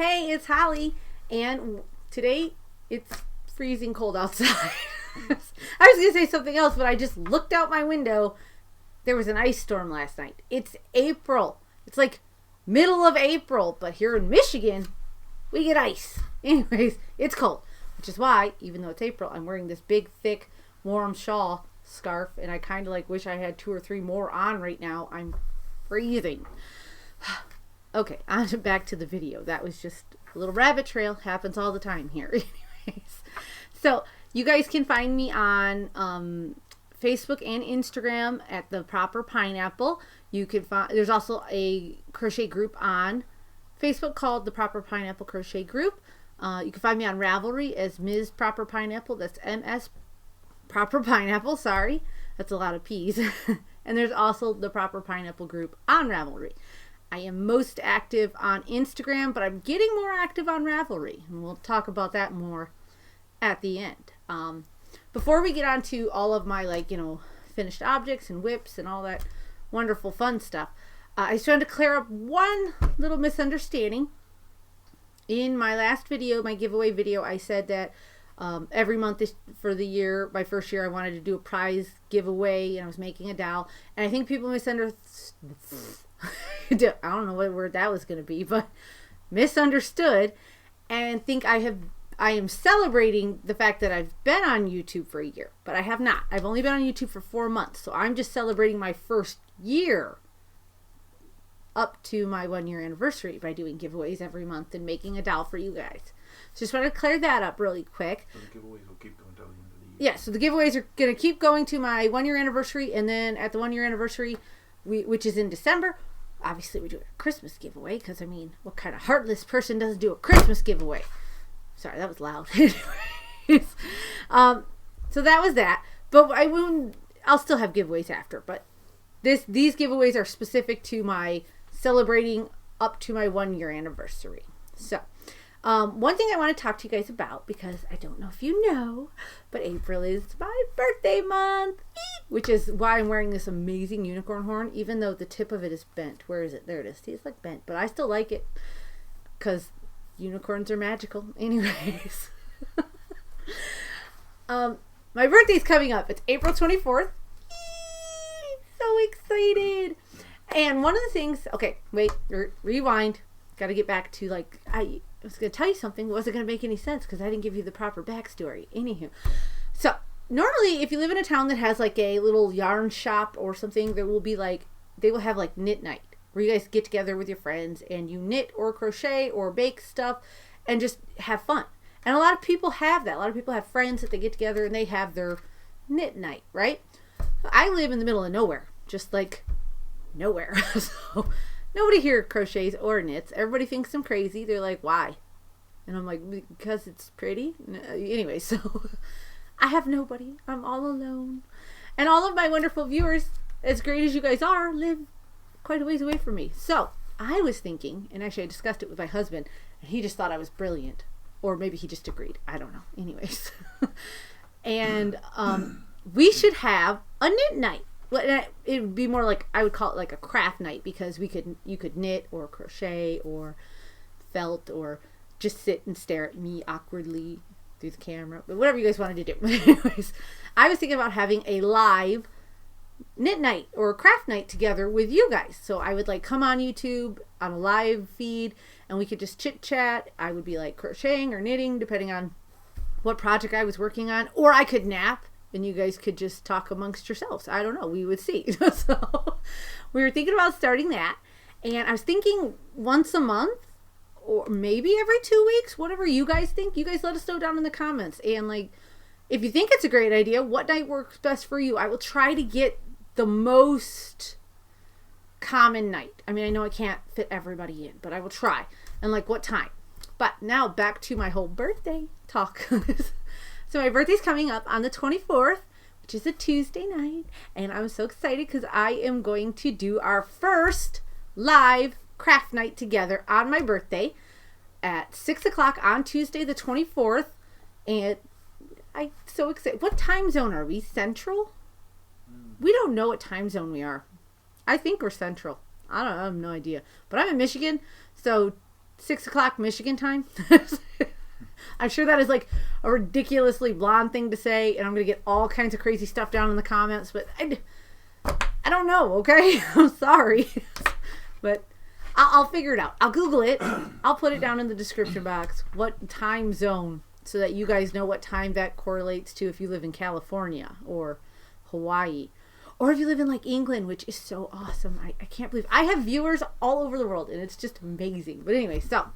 Hey, it's Holly, and today it's freezing cold outside. I was going to say something else, but I just looked out my window. There was an ice storm last night. It's April. It's like middle of April, but here in Michigan, we get ice. Anyways, it's cold, which is why, even though it's April, I'm wearing this big, thick, warm shawl scarf, and I kind of like wish I had 2 or 3 more on right now. I'm freezing. Okay, on to back to the video. That was just a little rabbit trail. Happens all the time here. Anyways, so you guys can find me on Facebook and Instagram at The Proper Pineapple. You can find, there's also a crochet group on Facebook called The Proper Pineapple Crochet Group. You can find me on Ravelry as Ms. Proper Pineapple. That's MS Proper Pineapple. Sorry, that's a lot of P's. And there's also the Proper Pineapple group on Ravelry. I am most active on Instagram, but I'm getting more active on Ravelry, and we'll talk about that more at the end. Before we get on to all of my finished objects and whips and all that wonderful fun stuff, I just wanted to clear up one little misunderstanding. In my last video, my giveaway video, I said that every month for the year, my first year, I wanted to do a prize giveaway, and I was making a dowel, and I think people misunderstood. I don't know what word that was going to be, but misunderstood, and think I am celebrating the fact that I've been on YouTube for a year, but I have not. I've only been on YouTube for 4 months, so I'm just celebrating my first year up to my 1-year anniversary by doing giveaways every month and making a doll for you guys. So just want to clear that up really quick. So the giveaways will keep going until the end of the year. Yeah, so the giveaways are going to keep going to my 1-year anniversary, and then at the 1-year anniversary, which is in December, obviously we do a Christmas giveaway, because I mean, what kind of heartless person doesn't do a Christmas giveaway? Sorry, that was loud. Anyways, so that was that. But I'll still have giveaways after, but these giveaways are specific to my celebrating up to my 1-year anniversary. So one thing I want to talk to you guys about, because I don't know if you know, but April is my birthday month, which is why I'm wearing this amazing unicorn horn, even though the tip of it is bent. Where is it? There it is. See, it's like bent, but I still like it because unicorns are magical. Anyways, my birthday's coming up. It's April 24th. So excited. And one of the things, okay, wait, rewind. Got to get back to I was going to tell you something. It wasn't going to make any sense because I didn't give you the proper backstory. Anywho, so normally if you live in a town that has like a little yarn shop or something, there will be they will have knit night where you guys get together with your friends and you knit or crochet or bake stuff and just have fun. And a lot of people have that. A lot of people have friends that they get together and they have their knit night, right? I live in the middle of nowhere, just nowhere. So nobody here crochets or knits. Everybody thinks I'm crazy. They're like, why? And I'm like, because it's pretty. Anyway, so I have nobody. I'm all alone. And all of my wonderful viewers, as great as you guys are, live quite a ways away from me. So I was thinking, and actually I discussed it with my husband, and he just thought I was brilliant. Or maybe he just agreed. I don't know. Anyways. And we should have a knit night. It would be more I would call it a craft night, because you could knit or crochet or felt or just sit and stare at me awkwardly through the camera, but whatever you guys wanted to do. Anyways, I was thinking about having a live knit night or craft night together with you guys. So I would come on YouTube on a live feed and we could just chit chat. I would be crocheting or knitting depending on what project I was working on, or I could nap and you guys could just talk amongst yourselves. I don't know. We would see. So we were thinking about starting that. And I was thinking once a month or maybe every 2 weeks, whatever you guys think. You guys let us know down in the comments. And if you think it's a great idea, what night works best for you? I will try to get the most common night. I mean, I know I can't fit everybody in, but I will try. And what time? But now back to my whole birthday talk. So my birthday's coming up on the 24th, which is a Tuesday night, and I'm so excited because I am going to do our first live craft night together on my birthday at 6 o'clock on Tuesday the 24th, and I'm so excited. What time zone are we? Central? We don't know what time zone we are. I think we're Central. I have no idea. But I'm in Michigan, so 6 o'clock Michigan time. I'm sure that is like a ridiculously blonde thing to say, and I'm going to get all kinds of crazy stuff down in the comments, but I don't know, okay? I'm sorry. But I'll figure it out. I'll Google it. I'll put it down in the description box, what time zone, so that you guys know what time that correlates to if you live in California or Hawaii. Or if you live in like England, which is so awesome. I can't believe I have viewers all over the world, and it's just amazing. But anyway, so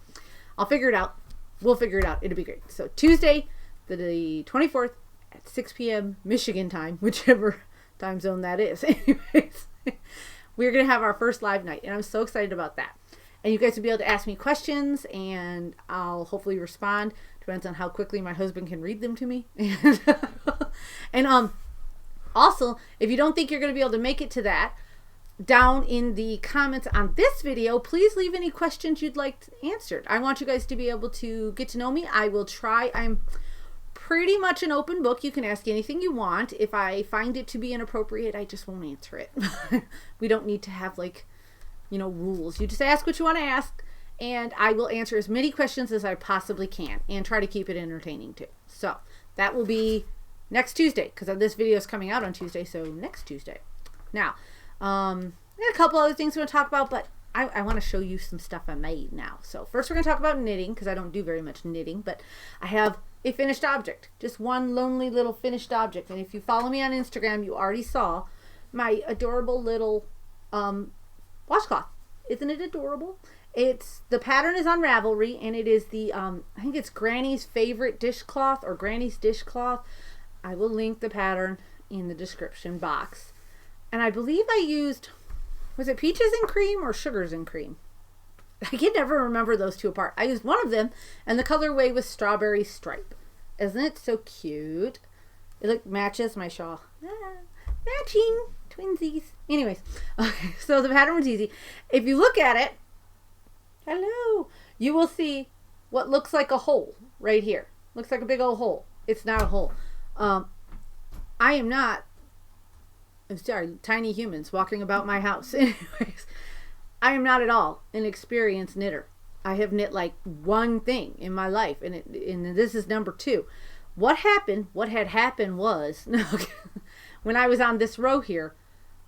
I'll figure it out. We'll figure it out. It'll be great. So Tuesday, the 24th at 6 p.m. Michigan time, whichever time zone that is. Anyways, we're going to have our first live night, and I'm so excited about that. And you guys will be able to ask me questions, and I'll hopefully respond. Depends on how quickly my husband can read them to me. And also, if you don't think you're going to be able to make it to that, down in the comments on this video, please leave any questions you'd like answered. I want you guys to be able to get to know me. I will try. I'm pretty much an open book. You can ask anything you want. If I find it to be inappropriate, I just won't answer it. We don't need to have like, rules. You just ask what you want to ask, and I will answer as many questions as I possibly can and try to keep it entertaining too. So that will be next Tuesday, because this video is coming out on Tuesday, so next Tuesday. Now, a couple other things we're going to talk about, but I want to show you some stuff I made now. So first we're going to talk about knitting, because I don't do very much knitting, but I have a finished object. Just one lonely little finished object. And if you follow me on Instagram, you already saw my adorable little washcloth. Isn't it adorable? The pattern is on Ravelry, and it is the, I think it's Granny's favorite dishcloth, or Granny's dishcloth. I will link the pattern in the description box. And I believe I used, was it peaches and cream or sugars and cream? I can never remember those two apart. I used one of them, and the colorway was strawberry stripe. Isn't it so cute? It matches my shawl. Matching twinsies. Anyways, okay, so the pattern was easy. If you look at it, hello, you will see what looks like a hole right here. Looks like a big old hole. It's not a hole. I'm sorry, tiny humans walking about my house. Anyways, I am not at all an experienced knitter. I have knit like one thing in my life, and this is number 2. What had happened was, when I was on this row here,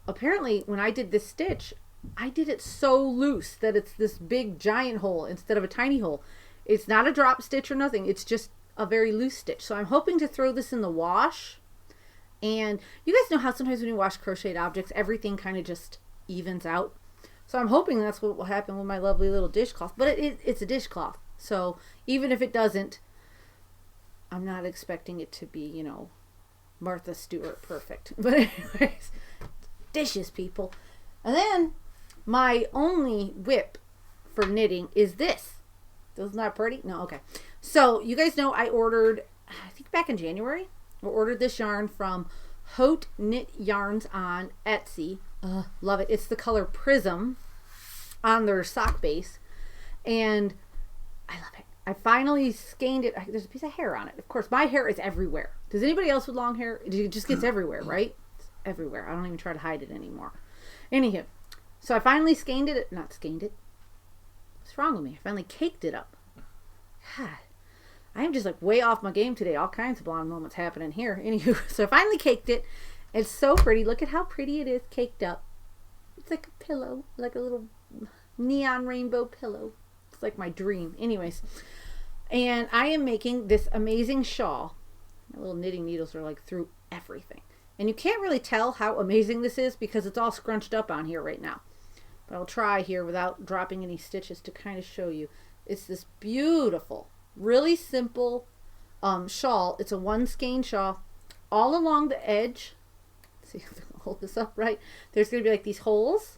apparently when I did this stitch, I did it so loose that it's this big giant hole instead of a tiny hole. It's not a drop stitch or nothing. It's just a very loose stitch. So I'm hoping to throw this in the wash. And you guys know how sometimes when you wash crocheted objects, everything kind of just evens out. So I'm hoping that's what will happen with my lovely little dishcloth. But it's a dishcloth. So even if it doesn't, I'm not expecting it to be, Martha Stewart perfect. But anyways, dishes, people. And then my only whip for knitting is this. Isn't that pretty? No, okay. So you guys know I ordered, I think back in January, I ordered this yarn from Haute Knit Yarns on Etsy. Love it. It's the color Prism on their sock base, and I love it. I finally skeined it. There's a piece of hair on it. Of course, my hair is everywhere. Does anybody else with long hair? It just gets everywhere, right? It's everywhere. I don't even try to hide it anymore. Anywho, so I finally skeined it. Not skeined it. What's wrong with me? I finally caked it up. God, I am just like way off my game today. All kinds of blonde moments happening here. Anywho, so I finally caked it. It's so pretty. Look at how pretty it is caked up. It's like a pillow, like a little neon rainbow pillow. It's like my dream. Anyways, and I am making this amazing shawl. My little knitting needles are like through everything. And you can't really tell how amazing this is because it's all scrunched up on here right now. But I'll try here without dropping any stitches to kind of show you. It's this beautiful, really simple shawl. It's a one skein shawl. All along the edge, see if I can hold this up right, there's going to be like these holes,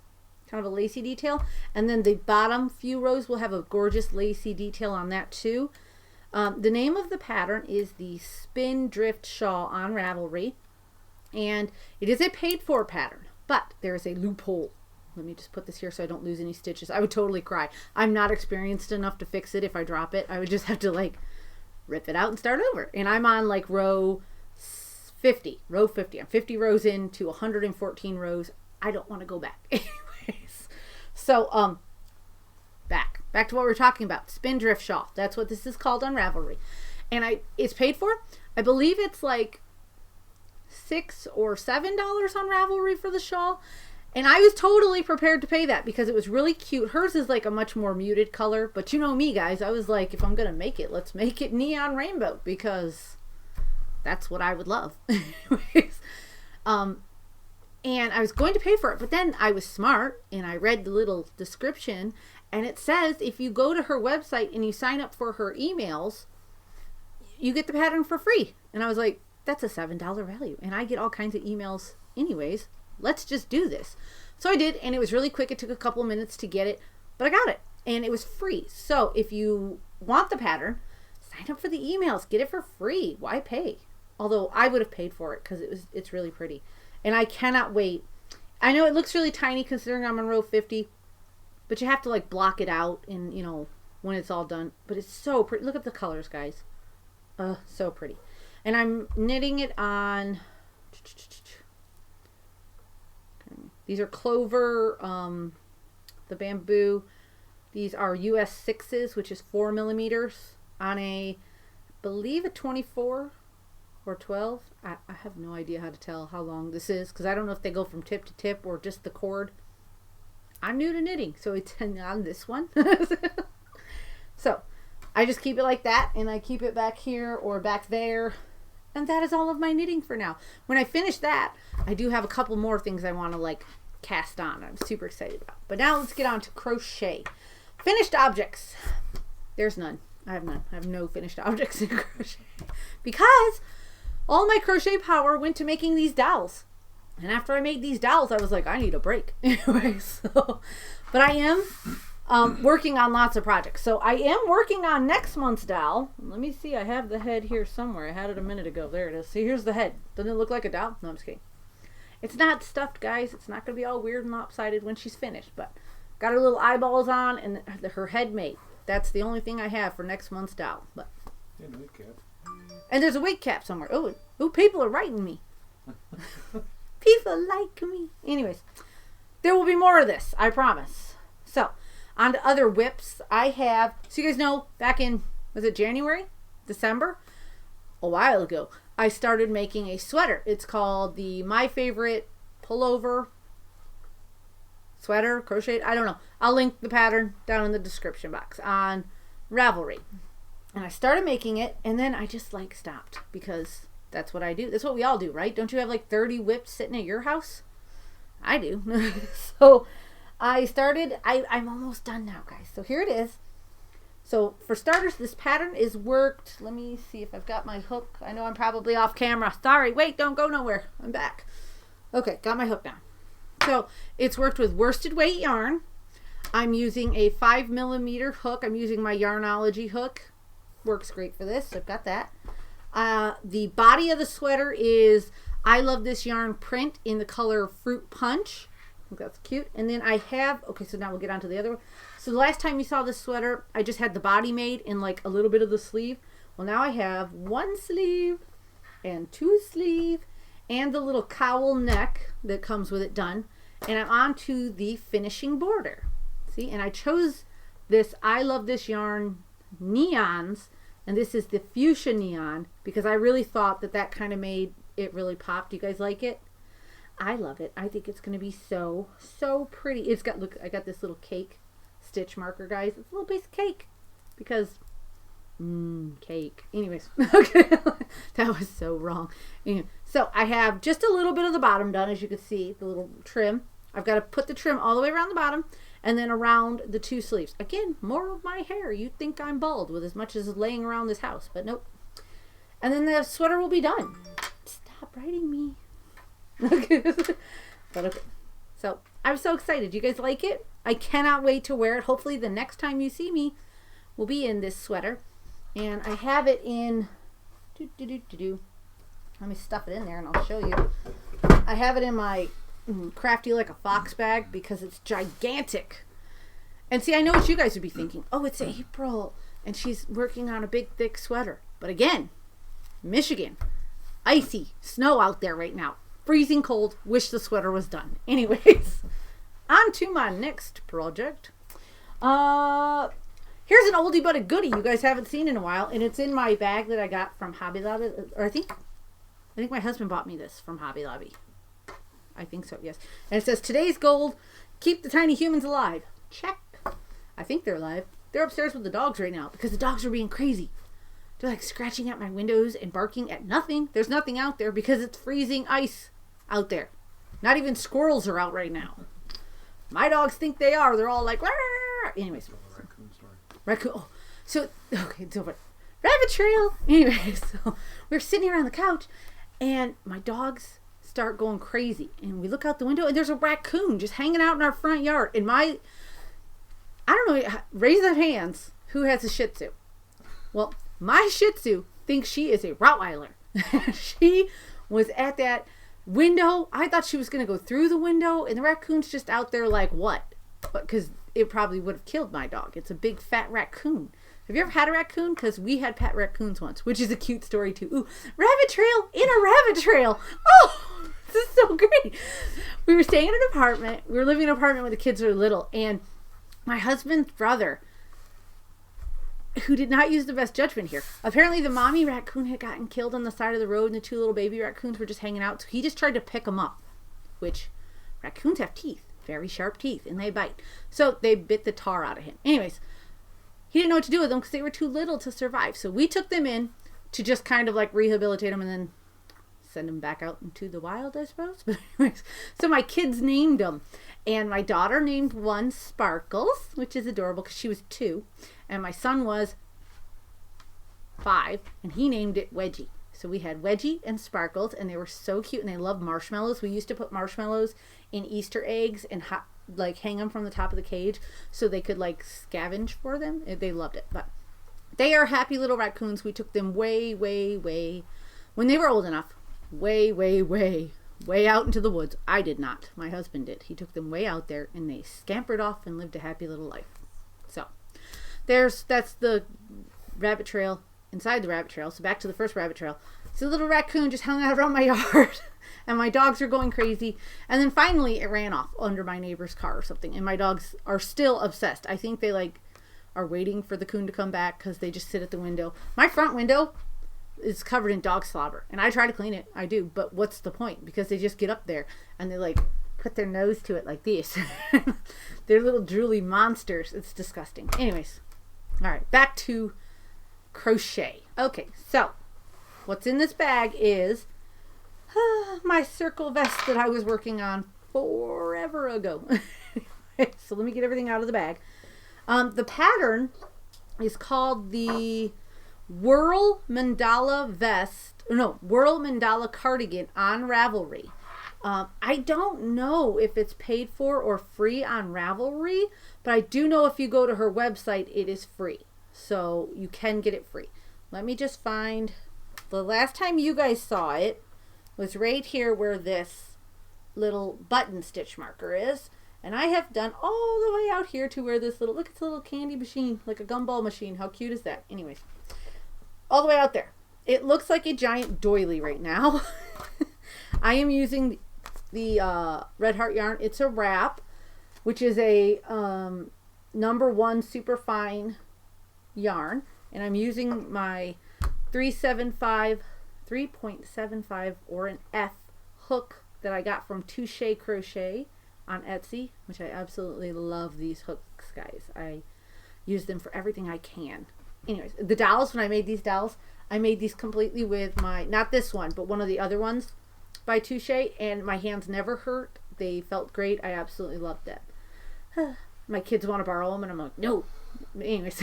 kind of a lacy detail, and then the bottom few rows will have a gorgeous lacy detail on that too. The name of the pattern is the Spin Drift Shawl on Ravelry, and it is a paid for pattern, but there is a loophole. Let me just put this here so I don't lose any stitches. I would totally cry. I'm not experienced enough to fix it if I drop it. I would just have to like rip it out and start over. And I'm on like row 50. I'm 50 rows into 114 rows. I don't want to go back. Anyways. So, back. back to what we were talking about. Spindrift shawl. That's what this is called on Ravelry. And it's paid for. I believe it's like $6 or $7 on Ravelry for the shawl. And I was totally prepared to pay that because it was really cute. Hers is like a much more muted color. But you know me, guys. I was like, if I'm going to make it, let's make it neon rainbow. Because that's what I would love. Anyways. And I was going to pay for it. But then I was smart. And I read the little description. And it says if you go to her website and you sign up for her emails, you get the pattern for free. And I was like, that's a $7 value. And I get all kinds of emails anyways. Let's just do this. So I did, and it was really quick. It took a couple minutes to get it, but I got it, and it was free. So if you want the pattern, sign up for the emails. Get it for free. Why pay? Although I would have paid for it because it's really pretty. And I cannot wait. I know it looks really tiny considering I'm on row 50, but you have to like block it out and, you know, when it's all done. But it's so pretty. Look at the colors, guys. So pretty. And I'm knitting it on... These are clover, the bamboo. These are US 6s, which is 4 millimeters on I believe a 24 or 12. I have no idea how to tell how long this is because I don't know if they go from tip to tip or just the cord. I'm new to knitting, so it's on this one. So I just keep it like that, and I keep it back here or back there. And that is all of my knitting for now. When I finish that, I do have a couple more things I want to like cast on. I'm super excited about. But now let's get on to crochet. Finished objects. There's none. I have none. I have no finished objects in crochet. Because all my crochet power went to making these dowels. And after I made these dowels, I was like, I need a break. Anyway, so, but I am working on lots of projects. So I am working on next month's dowel. Let me see. I have the head here somewhere. I had it a minute ago. There it is. See, here's the head. Doesn't it look like a dowel? No, I'm just kidding. It's not stuffed, guys. It's not going to be all weird and lopsided when she's finished. But got her little eyeballs on and her head made. That's the only thing I have for next month's dowel. But And a wig cap. and there's a wig cap somewhere. Oh, people are writing me. People like me. Anyways, there will be more of this. I promise. So, on to other whips. I have, so you guys know, back in, was it January? December? A while ago, I started making a sweater. It's called the My Favorite Pullover Sweater, Crochet. I don't know. I'll link the pattern down in the description box on Ravelry. And I started making it, and then I just like stopped because that's what I do. That's what we all do, right? Don't you have like 30 whips sitting at your house? I do. So I started, I'm almost done now, guys. So here it is. So for starters, this pattern is worked. Let me see if I've got my hook. I know I'm probably off camera. Sorry, wait, don't go nowhere. I'm back. Okay, got my hook now. So it's worked with worsted weight yarn. I'm using a 5 millimeter hook. I'm using my Yarnology hook. Works great for this. So I've got that. The body of the sweater is I Love This Yarn print in the color Fruit Punch. I think that's cute. And then I have, okay, so now we'll get on to the other one. So the last time you saw this sweater, I just had the body made and like a little bit of the sleeve. Well, now I have 1 sleeve and 2 sleeve and the little cowl neck that comes with it done. And I'm on to the finishing border. See, and I chose this I Love This Yarn neons, and this is the fuchsia neon because I really thought that that kind of made it really pop. Do you guys like it? I love it. I think it's going to be so, so pretty. It's got, look, I got this little cake stitch marker, guys. It's a little piece of cake because, cake. Anyways, okay, that was so wrong. Anyway, so I have just a little bit of the bottom done, as you can see, the little trim. I've got to put the trim all the way around the bottom and then around the 2 sleeves. Again, more of my hair. You'd think I'm bald with as much as laying around this house, but nope. And then the sweater will be done. Stop writing me. Okay. But okay. So I'm so excited. You guys like it? I cannot wait to wear it. Hopefully the next time you see me will be in this sweater. And I have it in, let me stuff it in there and I'll show you. I have it in my Crafty Like a Fox bag because it's gigantic. And see, I know what you guys would be thinking. Oh, it's April and she's working on a big thick sweater. But again, Michigan, icy snow out there right now, freezing cold. Wish the sweater was done. Anyways, on to my next project. here's an oldie but a goodie you guys haven't seen in a while, and it's in my bag that I got from Hobby Lobby. Or I think my husband bought me this from Hobby Lobby. I think so, yes. And it says, today's gold, keep the tiny humans alive. Check. I think they're alive. They're upstairs with the dogs right now because the dogs are being crazy. They're like scratching at my windows and barking at nothing. There's nothing out there because it's freezing ice out there. Not even squirrels are out right now. My dogs think they are. They're all like, Rrr! Anyways. Raccoon story. Raccoon. Oh, so, okay, it's over. Rabbit trail. Anyways, so we're sitting here on the couch and my dogs start going crazy. And we look out the window and there's a raccoon just hanging out in our front yard. And I don't know, raise their hands. Who has a Shih Tzu? Well, my Shih Tzu thinks she is a Rottweiler. She was at that window. I thought she was going to go through the window, and the raccoon's just out there like, what? Because it probably would have killed my dog. It's a big fat raccoon. Have you ever had a raccoon? Because we had pet raccoons once, which is a cute story too. Ooh, rabbit trail in a rabbit trail. Oh, this is so great. We were staying in an apartment. We were living in an apartment when the kids were little, and my husband's brother, who did not use the best judgment here. Apparently the mommy raccoon had gotten killed on the side of the road and the two little baby raccoons were just hanging out. So he just tried to pick them up, which raccoons have teeth, very sharp teeth, and they bite. So they bit the tar out of him. Anyways, he didn't know what to do with them because they were too little to survive. So we took them in to just kind of like rehabilitate them and then send them back out into the wild, I suppose. But anyways, so my kids named them. And my daughter named one Sparkles, which is adorable because she was 2. And my son was 5, and he named it Wedgie. So we had Wedgie and Sparkles, and they were so cute, and they loved marshmallows. We used to put marshmallows in Easter eggs and like hang them from the top of the cage so they could like scavenge for them. They loved it. But they are happy little raccoons. We took them way, way, way, when they were old enough, way, way, way out into the woods. I did not. My husband did. He took them way out there and they scampered off and lived a happy little life. So that's the rabbit trail inside the rabbit trail. So back to the first rabbit trail. So the little raccoon just hung out around my yard and my dogs are going crazy. And then finally it ran off under my neighbor's car or something. And my dogs are still obsessed. I think they like are waiting for the coon to come back because they just sit at the window. My front window is covered in dog slobber and I try to clean it. I do, but what's the point? Because they just get up there and they like put their nose to it like this. They're little drooly monsters. It's disgusting. Anyways, all right, back to crochet. Okay, so what's in this bag is my circle vest that I was working on forever ago. So let me get everything out of the bag. The pattern is called the Whirl Mandala cardigan on Ravelry. I don't know if it's paid for or free on Ravelry, but I do know if you go to her website, it is free. So you can get it free. Let me just find, the last time you guys saw it was right here where this little button stitch marker is. And I have done all the way out here to where this little, look, it's a little candy machine, like a gumball machine. How cute is that? Anyways. All the way out there. It looks like a giant doily right now. I am using the Red Heart yarn. It's a wrap, which is a #1 super fine yarn. And I'm using my 3.75 or an F hook that I got from Touche Crochet on Etsy, which I absolutely love these hooks, guys. I use them for everything I can. Anyways, the dolls, when I made these dolls, I made these completely with my, not this one, but one of the other ones by Touche, and my hands never hurt. They felt great. I absolutely loved them. My kids want to borrow them, and I'm like, no. Anyways,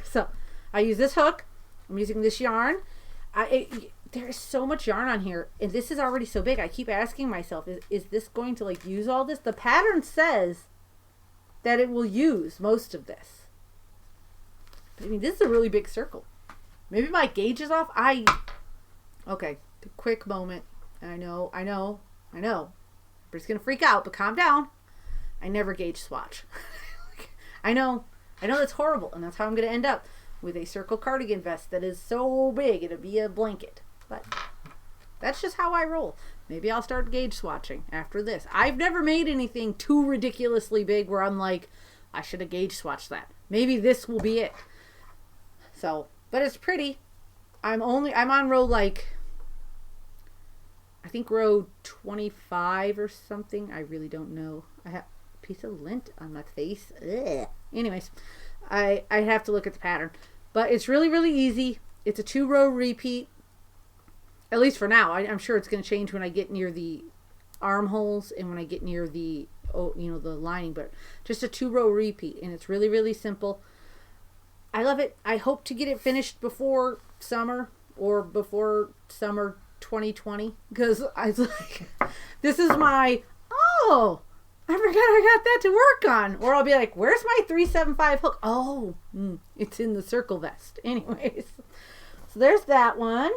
so I use this hook. I'm using this yarn. There is so much yarn on here, and this is already so big. I keep asking myself, is this going to like use all this? The pattern says that it will use most of this. I mean, this is a really big circle. Maybe my gauge is off. Okay, quick moment. I know. Everybody's gonna freak out, but calm down. I never gauge swatch. I know that's horrible, and that's how I'm gonna end up with a circle cardigan vest that is so big it'll be a blanket. But that's just how I roll. Maybe I'll start gauge swatching after this. I've never made anything too ridiculously big where I'm like, I should have gauge swatched that. Maybe this will be it. So, but it's pretty. I'm on row like, I think row 25 or something. I really don't know. I have a piece of lint on my face. Ugh. Anyways, I have to look at the pattern. But it's really, really easy. It's a 2-row repeat. At least for now. I'm sure it's going to change when I get near the armholes and when I get near the, the lining. But just a 2-row repeat. And it's really, really simple. I love it. I hope to get it finished before summer or before summer 2020. Because I was like, this is my, I forgot I got that to work on. Or I'll be like, where's my 375 hook? Oh, it's in the circle vest. Anyways. So there's that one.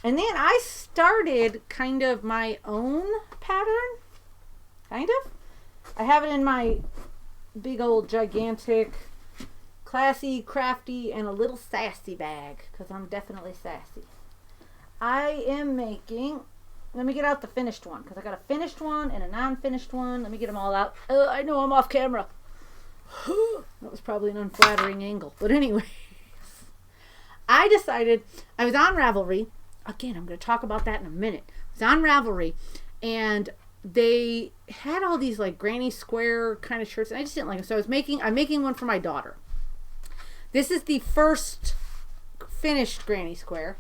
And then I started kind of my own pattern. Kind of. I have it in my big old gigantic, classy, crafty, and a little sassy bag. Because I'm definitely sassy. I am making... Let me get out the finished one. Because I got a finished one and a non-finished one. Let me get them all out. I know I'm off camera. That was probably an unflattering angle. But anyways. I decided... I was on Ravelry. Again, I'm going to talk about that in a minute. It's on Ravelry, and they had all these like granny square kind of shirts, and I just didn't like them. So I'm making one for my daughter. This is the first finished granny square.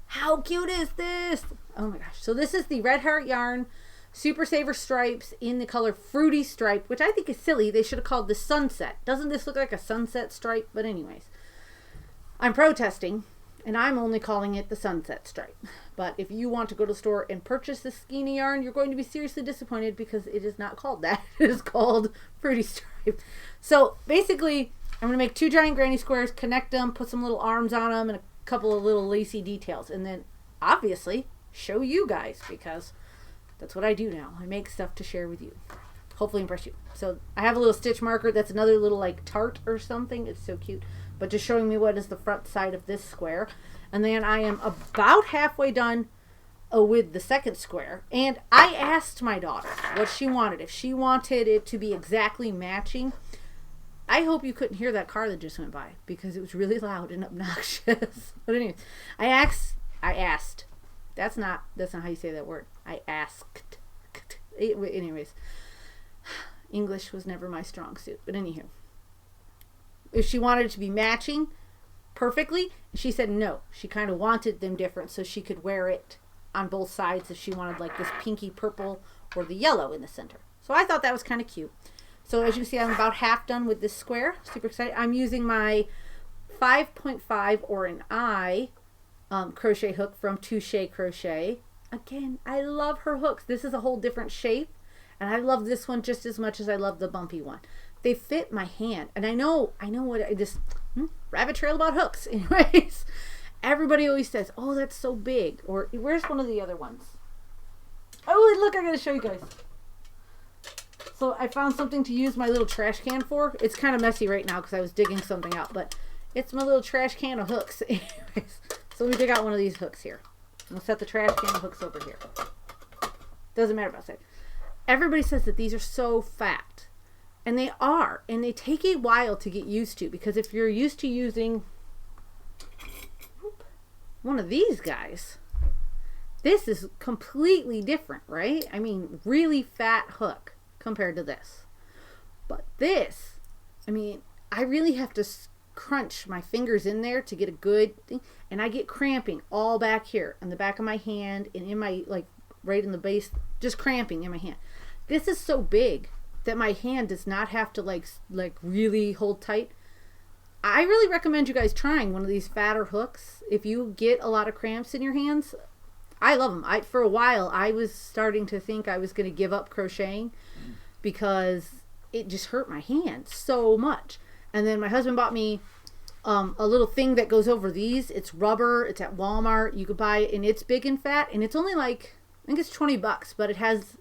How cute is this? Oh my gosh. So this is the Red Heart Yarn Super Saver Stripes in the color Fruity Stripe, which I think is silly. They should have called this Sunset. Doesn't this look like a sunset stripe? But anyways, I'm protesting. And I'm only calling it the Sunset Stripe. But if you want to go to the store and purchase this skeiny yarn, you're going to be seriously disappointed because it is not called that. It is called Fruity Stripe. So basically, I'm going to make 2 giant granny squares, connect them, put some little arms on them, and a couple of little lacy details. And then, obviously, show you guys because that's what I do now. I make stuff to share with you. Hopefully impress you. So I have a little stitch marker. That's another little like tart or something. It's so cute. But just showing me what is the front side of this square. And then I am about halfway done with the second square. And I asked my daughter what she wanted. If she wanted it to be exactly matching. I hope you couldn't hear that car that just went by. Because it was really loud and obnoxious. But anyways, I asked. That's not how you say that word. I asked. Anyways. English was never my strong suit. But anywho. If she wanted it to be matching perfectly, she said no. She kind of wanted them different so she could wear it on both sides if she wanted like this pinky purple or the yellow in the center. So I thought that was kind of cute. So as you can see, I'm about half done with this square. Super excited. I'm using my 5.5 or an I crochet hook from Touche Crochet. Again, I love her hooks. This is a whole different shape. And I love this one just as much as I love the bumpy one. They fit my hand. And I know what I just, rabbit trail about hooks. Anyways, everybody always says, oh, that's so big. Or where's one of the other ones? Oh, look, I gotta show you guys. So I found something to use my little trash can for. It's kind of messy right now because I was digging something out. But it's my little trash can of hooks. Anyways, so let me dig out one of these hooks here. I'm gonna set the trash can of hooks over here. Doesn't matter about that. Everybody says that these are so fat. And they are. And they take a while to get used to. Because if you're used to using one of these guys, this is completely different, right? I mean, really fat hook compared to this. But this, I mean, I really have to crunch my fingers in there to get a good thing. And I get cramping all back here on the back of my hand and in my, like, right in the base, just cramping in my hand. This is so big that my hand does not have to like really hold tight. I really recommend you guys trying one of these fatter hooks. If you get a lot of cramps in your hands, I love them. For a while, I was starting to think I was going to give up crocheting because it just hurt my hand so much. And then my husband bought me a little thing that goes over these. It's rubber. It's at Walmart. You could buy it, and it's big and fat, and it's only like, I think it's $20, but it has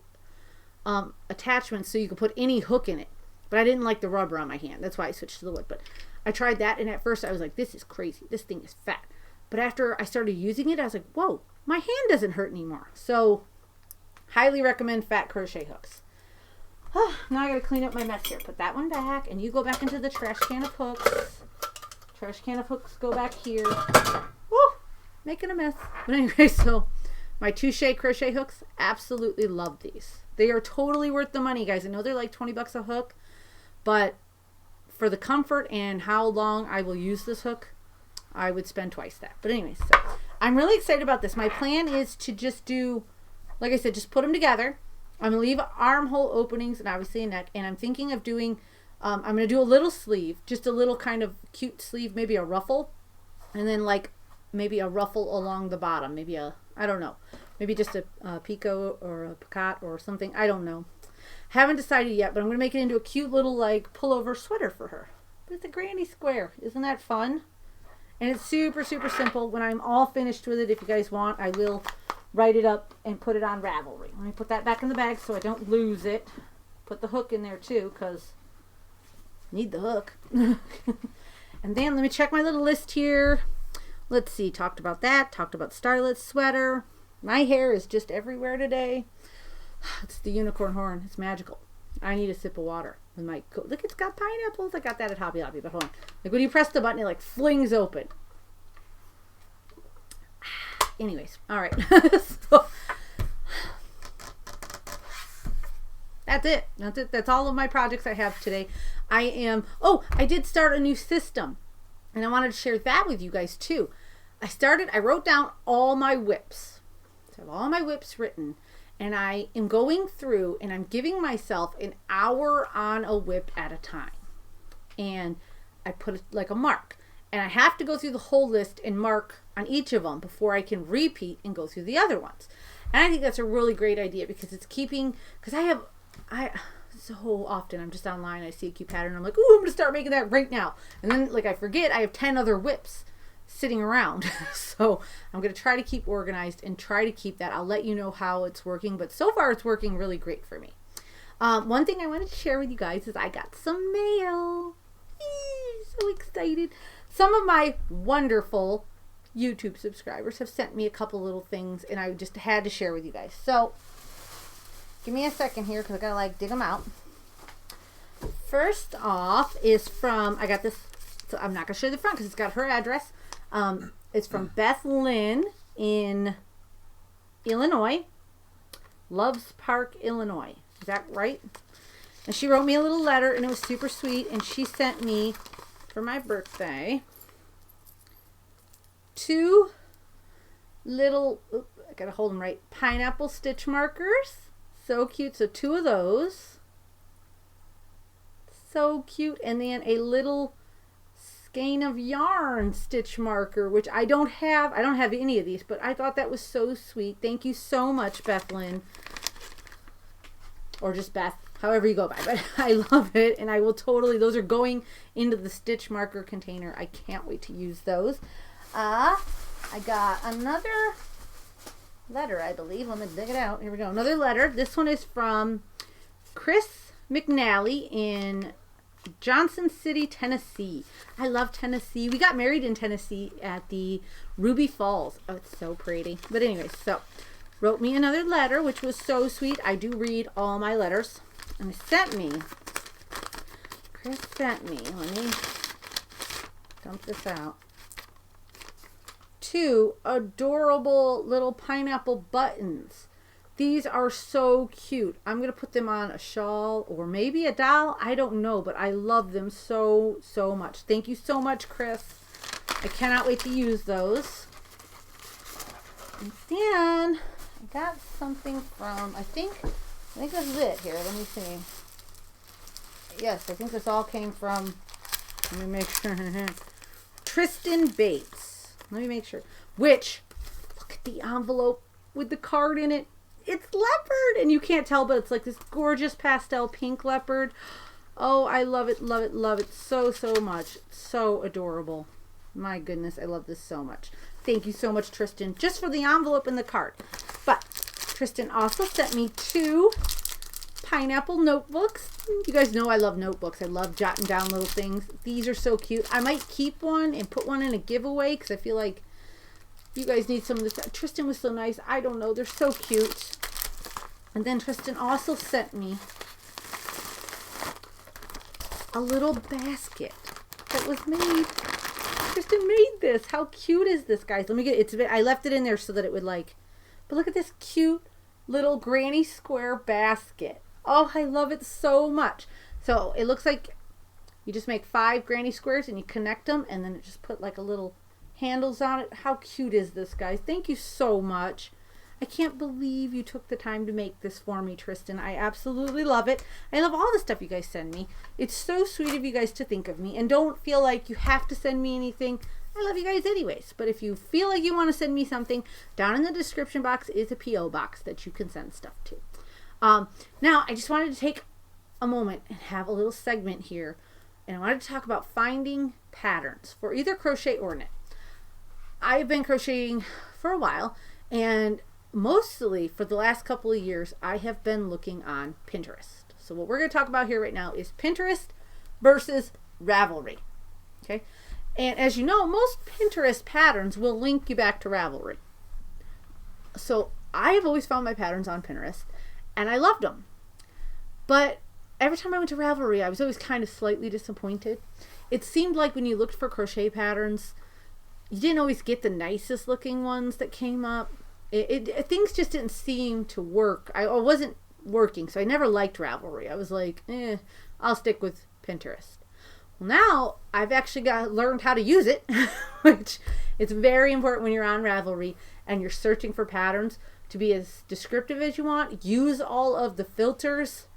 attachments so you can put any hook in it. But I didn't like the rubber on my hand. That's why I switched to the wood. But I tried that, and at first I was like, this is crazy. This thing is fat. But after I started using it, I was like, whoa, my hand doesn't hurt anymore. So highly recommend fat crochet hooks. Now I gotta clean up my mess here. Put that one back, and you go back into the trash can of hooks. Trash can of hooks go back here. Woo! Making a mess. But anyway, so my Touche crochet hooks, absolutely love these. They are totally worth the money, guys. I know they're like 20 bucks a hook, but for the comfort and how long I will use this hook, I would spend twice that. But anyways, so I'm really excited about this. My plan is to just do, like I said, just put them together. I'm going to leave armhole openings and obviously a neck. And I'm thinking of doing, I'm going to do a little sleeve, just a little kind of cute sleeve, maybe a ruffle. And then like maybe a ruffle along the bottom. Maybe a, I don't know. Maybe just a picot or a picotte or something. I don't know. Haven't decided yet, but I'm going to make it into a cute little like pullover sweater for her. But it's a granny square. Isn't that fun? And it's super, super simple. When I'm all finished with it, if you guys want, I will write it up and put it on Ravelry. Let me put that back in the bag so I don't lose it. Put the hook in there too, because need the hook. And then let me check my little list here. Let's see, talked about that. Talked about starlet sweater. My hair is just everywhere today. It's the unicorn horn. It's magical. I need a sip of water. With my look, it's got pineapples. I got that at Hobby Lobby, but hold on. Like when you press the button, it like flings open. Anyways, all right. So, that's it. That's it. That's all of my projects I have today. I did start a new system, and I wanted to share that with you guys too. I wrote down all my whips. So I have all my whips written, and I am going through and I'm giving myself an hour on a whip at a time. And I put like a mark. And I have to go through the whole list and mark on each of them before I can repeat and go through the other ones. And I think that's a really great idea because it's keeping, because I so often I'm just online, I see a cute pattern, I'm like, ooh, I'm going to start making that right now. And then like I forget I have 10 other whips sitting around. So I'm going to try to keep organized and try to keep that. I'll let you know how it's working, but so far it's working really great for me. One thing I wanted to share with you guys is I got some mail. So excited. Some of my wonderful YouTube subscribers have sent me a couple little things, and I just had to share with you guys. So, give me a second here because I gotta like dig them out. First off is from, I got this, so I'm not gonna show you the front because it's got her address. It's from Beth Lynn in Illinois, Loves Park, Illinois. Is that right? And she wrote me a little letter, and it was super sweet, and she sent me, for my birthday, 2 little, I gotta hold them right, pineapple stitch markers. So cute. So 2 of those. So cute. And then a little skein of yarn stitch marker, which I don't have any of these, but I thought that was so sweet. Thank you so much, Beth Lynn. Or just Beth, however you go by, but I love it, and I will totally, those are going into the stitch marker container. I can't wait to use those. I got another letter, I believe. Let me dig it out. Here we go. Another letter. This one is from Chris McNally in Johnson City, Tennessee. I love Tennessee. We got married in Tennessee at the Ruby Falls. Oh, it's so pretty. But anyways, so wrote me another letter, which was so sweet. I do read all my letters. And Chris sent me, let me dump this out, 2 adorable little pineapple buttons. These are so cute. I'm going to put them on a shawl or maybe a doll. I don't know, but I love them so, so much. Thank you so much, Chris. I cannot wait to use those. And then I got something from, I think this is it here. Let me see. Yes, I think this all came from, let me make sure. Tristan Bates. Let me make sure. Which, look at the envelope with the card in it. It's leopard, and you can't tell, but it's like this gorgeous pastel pink leopard. Oh, I love it, love it, love it so, so much. So adorable. My goodness, I love this so much. Thank you so much, Tristan, just for the envelope and the card. But Tristan also sent me 2 pineapple notebooks. You guys know I love notebooks. I love jotting down little things. These are so cute. I might keep one and put one in a giveaway because I feel like you guys need some of this. Tristan was so nice. I don't know. They're so cute. And then Tristan also sent me a little basket that was made. Kristen made this. How cute is this, guys? Let me get it. I left it in there so that it would like, but look at this cute little granny square basket. Oh, I love it so much. So it looks like you just make 5 granny squares and you connect them, and then just put like a little handles on it. How cute is this, guys? Thank you so much. I can't believe you took the time to make this for me, Tristan. I absolutely love it. I love all the stuff you guys send me. It's so sweet of you guys to think of me, and don't feel like you have to send me anything. I love you guys anyways. But if you feel like you want to send me something, down in the description box is a P.O. box that you can send stuff to. Now, I just wanted to take a moment and have a little segment here, and I wanted to talk about finding patterns for either crochet or knit. I've been crocheting for a while, and mostly for the last couple of years, I have been looking on Pinterest. So what we're going to talk about here right now is Pinterest versus Ravelry. Okay? And as you know, most Pinterest patterns will link you back to Ravelry. So I have always found my patterns on Pinterest, and I loved them. But every time I went to Ravelry, I was always kind of slightly disappointed. It seemed like when you looked for crochet patterns, you didn't always get the nicest looking ones that came up. Things just didn't seem to work. I wasn't working, so I never liked Ravelry. I was like, I'll stick with Pinterest. Well, now I've actually learned how to use it, which it's very important when you're on Ravelry and you're searching for patterns to be as descriptive as you want. Use all of the filters,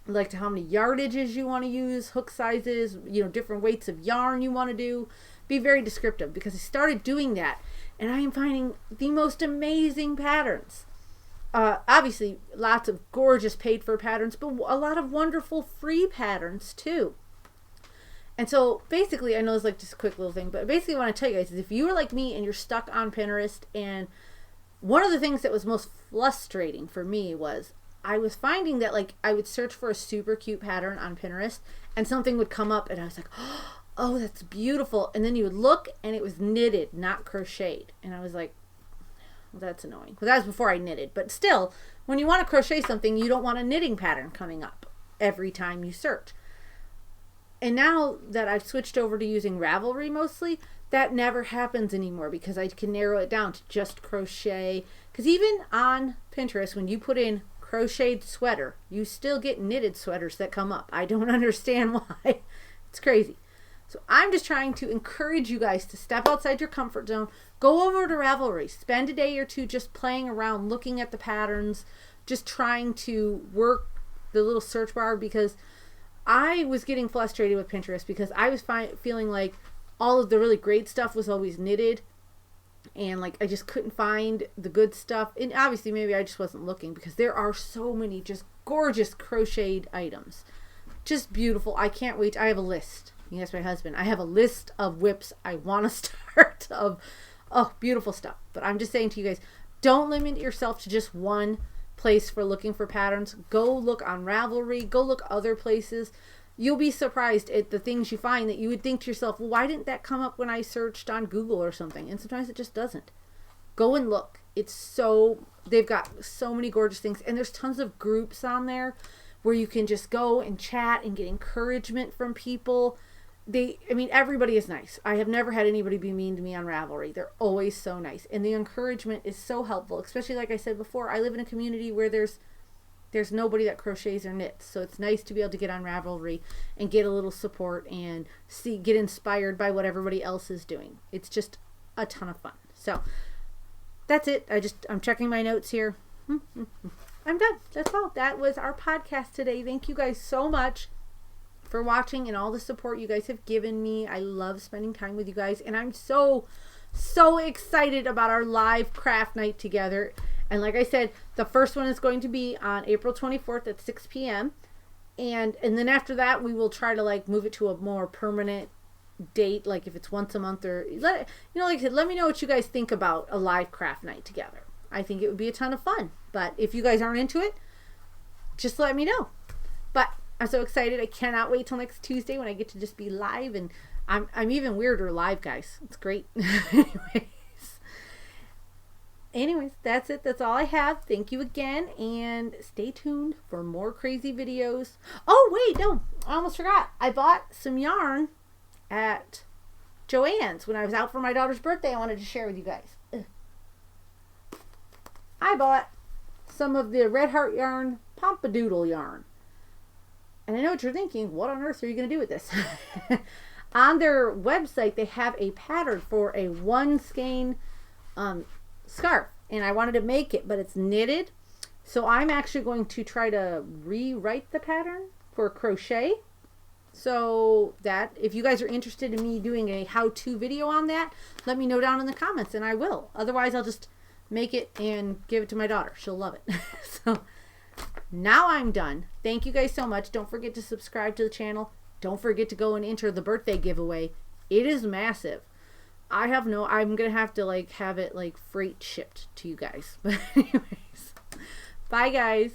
like to how many yardages you want to use, hook sizes, different weights of yarn you want to do. Be very descriptive, because I started doing that and I am finding the most amazing patterns. Obviously, lots of gorgeous paid for patterns, but a lot of wonderful free patterns too. And so basically, I know it's like just a quick little thing, but basically what I want to tell you guys is if you are like me and you're stuck on Pinterest, and one of the things that was most frustrating for me was I was finding that like I would search for a super cute pattern on Pinterest and something would come up and I was like, oh, that's beautiful. And then you would look and it was knitted, not crocheted. And I was like, well, that's annoying. Well, that was before I knitted. But still, when you want to crochet something, you don't want a knitting pattern coming up every time you search. And now that I've switched over to using Ravelry mostly, that never happens anymore because I can narrow it down to just crochet. Because even on Pinterest, when you put in crocheted sweater, you still get knitted sweaters that come up. I don't understand why. It's crazy. So I'm just trying to encourage you guys to step outside your comfort zone. Go over to Ravelry. Spend a day or two just playing around, looking at the patterns, just trying to work the little search bar, because I was getting frustrated with Pinterest because I was feeling like all of the really great stuff was always knitted, and like I just couldn't find the good stuff. And obviously maybe I just wasn't looking, because there are so many just gorgeous crocheted items. Just beautiful. I can't wait. I have a list. Yes, my husband. I have a list of whips I want to start of beautiful stuff. But I'm just saying to you guys, don't limit yourself to just one place for looking for patterns. Go look on Ravelry. Go look other places. You'll be surprised at the things you find that you would think to yourself, well, why didn't that come up when I searched on Google or something? And sometimes it just doesn't. Go and look. They've got so many gorgeous things. And there's tons of groups on there where you can just go and chat and get encouragement from people. Everybody is nice. I have never had anybody be mean to me on Ravelry. They're always so nice. And the encouragement is so helpful, especially like I said before, I live in a community where there's nobody that crochets or knits. So it's nice to be able to get on Ravelry and get a little support and get inspired by what everybody else is doing. It's just a ton of fun. So that's it. I'm checking my notes here. I'm done. That's all. That was our podcast today. Thank you guys so much for watching and all the support you guys have given me. I love spending time with you guys, and I'm so excited about our live craft night together. And like I said, the first one is going to be on April 24th at 6 p.m. And then after that, we will try to like move it to a more permanent date, like if it's once a month, or like I said, let me know what you guys think about a live craft night together. I think it would be a ton of fun. But if you guys aren't into it, just let me know. But I'm so excited. I cannot wait till next Tuesday when I get to just be live, and I'm even weirder live, guys. It's great. Anyways, anyways, that's it. That's all I have. Thank you again, and stay tuned for more crazy videos. Oh, wait, no, I almost forgot. I bought some yarn at Joann's when I was out for my daughter's birthday. I wanted to share with you guys. I bought some of the Red Heart yarn, Pompadoodle yarn. And I know what you're thinking. What on earth are you going to do with this? On their website, they have a pattern for a one skein scarf. And I wanted to make it, but it's knitted. So I'm actually going to try to rewrite the pattern for crochet. So that, if you guys are interested in me doing a how-to video on that, let me know down in the comments and I will. Otherwise, I'll just make it and give it to my daughter. She'll love it. So now I'm done. Thank you guys so much. Don't forget to subscribe to the channel. Don't forget to go and enter the birthday giveaway. It is massive. I'm going to have to like have it like freight shipped to you guys. But anyways, bye guys.